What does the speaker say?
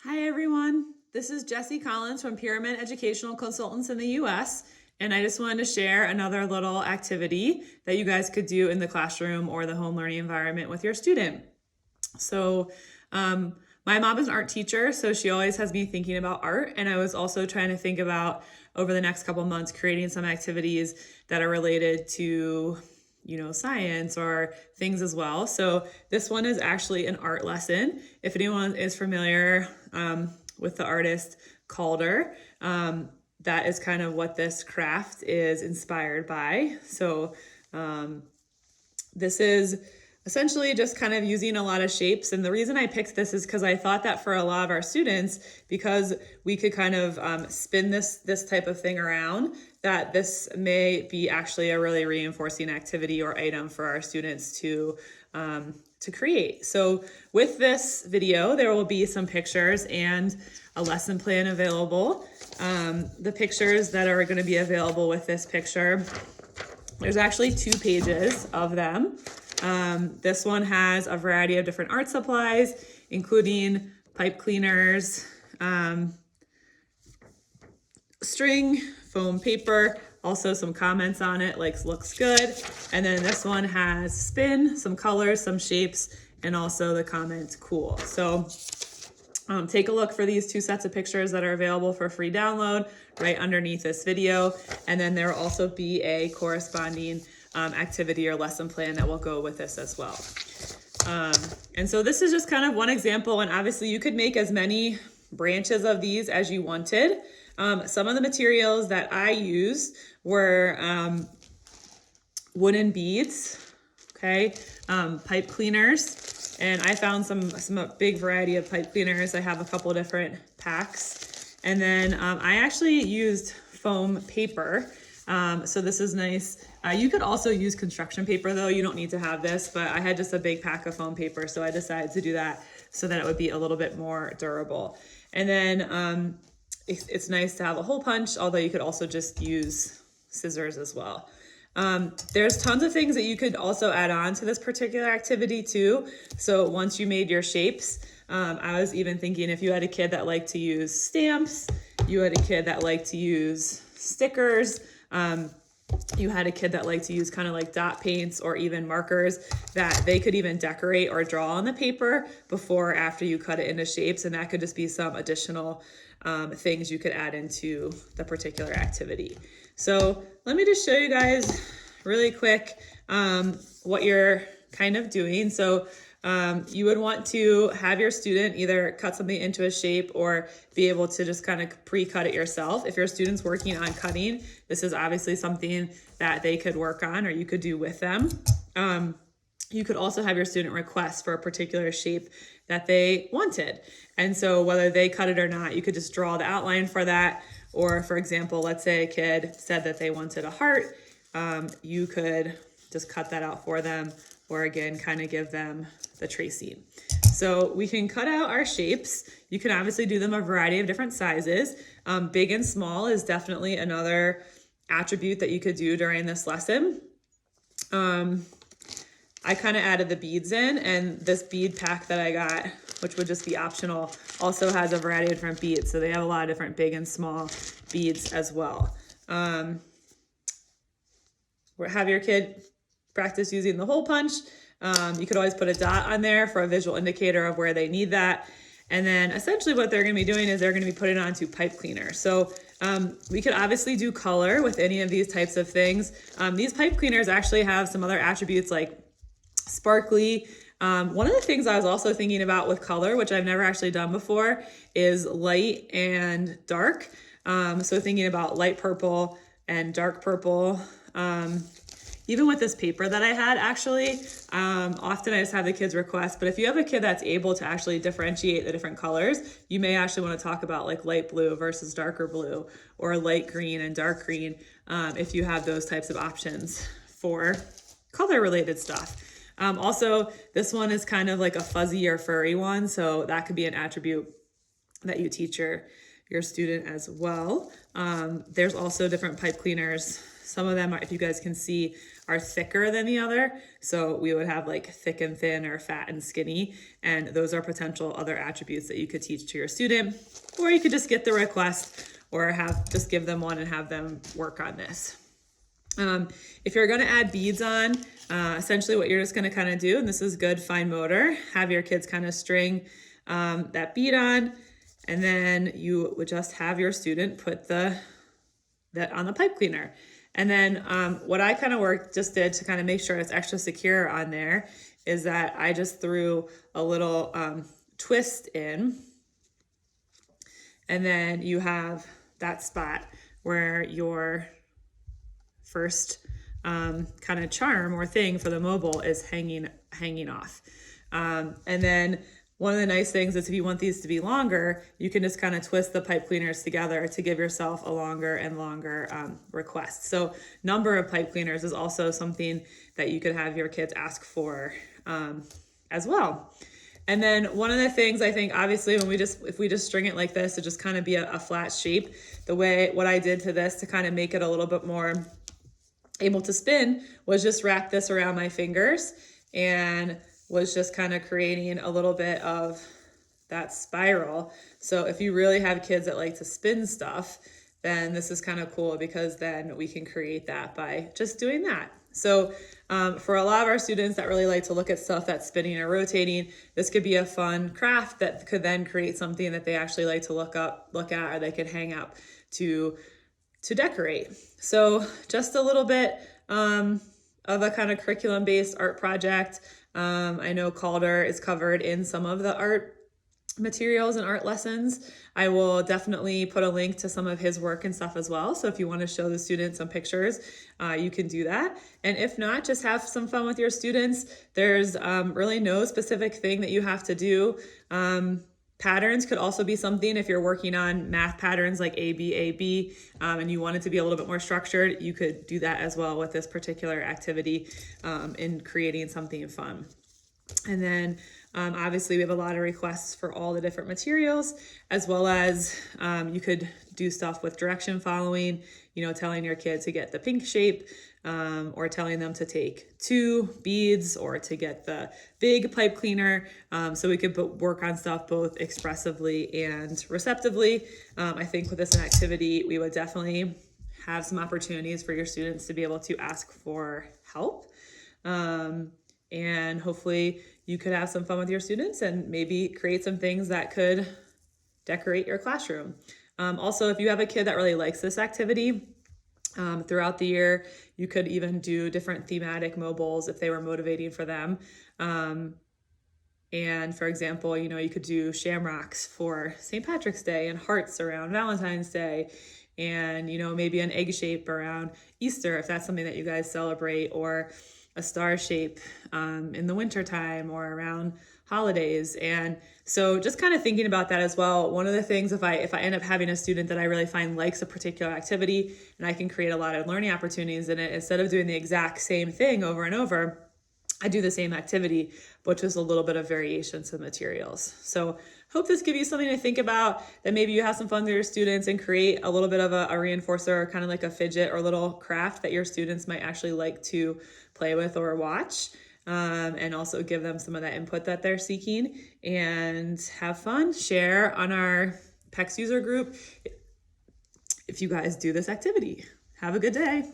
Hi everyone, this is Jessie Collins from Pyramid Educational Consultants in the US, and I just wanted to share another little activity that you guys could do in the classroom or the home learning environment with your student. So, my mom is an art teacher, so she always has me thinking about art, and I was also trying to think about over the next couple months creating some activities that are related to science or things as well. So this one is actually an art lesson. If anyone is familiar with the artist Calder, that is kind of what this craft is inspired by. So this is essentially just kind of using a lot of shapes. And the reason I picked this is because I thought that for a lot of our students, because we could kind of spin this type of thing around, that this may be actually a really reinforcing activity or item for our students to create. So with this video, there will be some pictures and a lesson plan available. The pictures that are going to be available with this picture, there's actually 2 pages of them. This one has a variety of different art supplies, including pipe cleaners, string, foam paper, also some comments on it like looks good. And then this one has spin, some colors, some shapes, and also the comment cool. So take a look for these 2 sets of pictures that are available for free download right underneath this video. And then there will also be a corresponding activity or lesson plan that will go with this as well. And so this is just kind of one example, and obviously you could make as many branches of these as you wanted. Some of the materials that I used were wooden beads, okay, pipe cleaners, and I found some big variety of pipe cleaners. I have a couple different packs, and then I actually used foam paper. So this is nice. You could also use construction paper though. You don't need to have this, but I had just a big pack of foam paper, so I decided to do that so that it would be a little bit more durable. And then it's nice to have a hole punch, although you could also just use scissors as well. There's tons of things that you could also add on to this particular activity too. So once you made your shapes, I was even thinking if you had a kid that liked to use stamps, you had a kid that liked to use stickers, you had a kid that liked to use kind of like dot paints or even markers, that they could even decorate or draw on the paper before or after you cut it into shapes. And that could just be some additional things you could add into the particular activity. So let me just show you guys really quick what you're kind of doing. So you would want to have your student either cut something into a shape or be able to just kind of pre-cut it yourself. If your student's working on cutting, this is obviously something that they could work on or you could do with them. You could also have your student request for a particular shape that they wanted. And so whether they cut it or not, you could just draw the outline for that. Or for example, let's say a kid said that they wanted a heart. You could just cut that out for them, or again, kind of give them the tracing. So we can cut out our shapes. You can obviously do them a variety of different sizes. Big and small is definitely another attribute that you could do during this lesson. I kind of added the beads in, and this bead pack that I got, which would just be optional, also has a variety of different beads. So they have a lot of different big and small beads as well. Have your kid practice using the hole punch. You could always put a dot on there for a visual indicator of where they need that. And then essentially what they're going to be doing is they're going to be putting it onto pipe cleaner. So we could obviously do color with any of these types of things. These pipe cleaners actually have some other attributes like sparkly. One of the things I was also thinking about with color, which I've never actually done before, is light and dark. So thinking about light purple and dark purple. Even with this paper that I had, actually, often I just have the kids request, but if you have a kid that's able to actually differentiate the different colors, you may actually want to talk about like light blue versus darker blue, or light green and dark green, if you have those types of options for color related stuff. Also, this one is kind of like a fuzzy or furry one, so that could be an attribute that you teach your student as well. There's also different pipe cleaners. Some of them, if you guys can see, are thicker than the other. So we would have like thick and thin or fat and skinny. And those are potential other attributes that you could teach to your student, or you could just get the request or just give them one and have them work on this. If you're going to add beads on, essentially what you're just going to kind of do, and this is good fine motor, have your kids kind of string that bead on, and then you would just have your student put that on the pipe cleaner. And then what I kind of did to kind of make sure it's extra secure on there is that I just threw a little twist in, and then you have that spot where your first kind of charm or thing for the mobile is hanging off. And then one of the nice things is if you want these to be longer, you can just kind of twist the pipe cleaners together to give yourself a longer and longer request. So number of pipe cleaners is also something that you could have your kids ask for as well. And then one of the things I think, obviously, if we just string it like this, to just kind of be a flat shape, what I did to this to kind of make it a little bit more able to spin was just wrap this around my fingers and was just kind of creating a little bit of that spiral. So if you really have kids that like to spin stuff, then this is kind of cool, because then we can create that by just doing that. So for a lot of our students that really like to look at stuff that's spinning or rotating, this could be a fun craft that could then create something that they actually like to look at, or they could hang up to decorate. So just a little bit of a kind of curriculum-based art project. I know Calder is covered in some of the art materials and art lessons. I will definitely put a link to some of his work and stuff as well. So if you want to show the students some pictures, you can do that. And if not, just have some fun with your students. There's really no specific thing that you have to do. Patterns could also be something if you're working on math patterns like AB, and you want it to be a little bit more structured, you could do that as well with this particular activity in creating something fun. And then obviously we have a lot of requests for all the different materials, as well as you could do stuff with direction following, telling your kid to get the pink shape, or telling them to take 2 beads or to get the big pipe cleaner. So we could work on stuff both expressively and receptively. I think with this activity, we would definitely have some opportunities for your students to be able to ask for help. And hopefully you could have some fun with your students and maybe create some things that could decorate your classroom. Also, if you have a kid that really likes this activity, throughout the year, you could even do different thematic mobiles if they were motivating for them. And for example, you could do shamrocks for St. Patrick's Day and hearts around Valentine's Day, and maybe an egg shape around Easter if that's something that you guys celebrate, or a star shape in the wintertime or around holidays. And so just kind of thinking about that as well. One of the things, if I end up having a student that I really find likes a particular activity and I can create a lot of learning opportunities in it, instead of doing the exact same thing over and over, I do the same activity, but just a little bit of variation to the materials. So hope this gives you something to think about, that maybe you have some fun with your students and create a little bit of a reinforcer, kind of like a fidget or little craft that your students might actually like to play with or watch. And also give them some of that input that they're seeking, and have fun. Share on our PEX user group if you guys do this activity. Have a good day.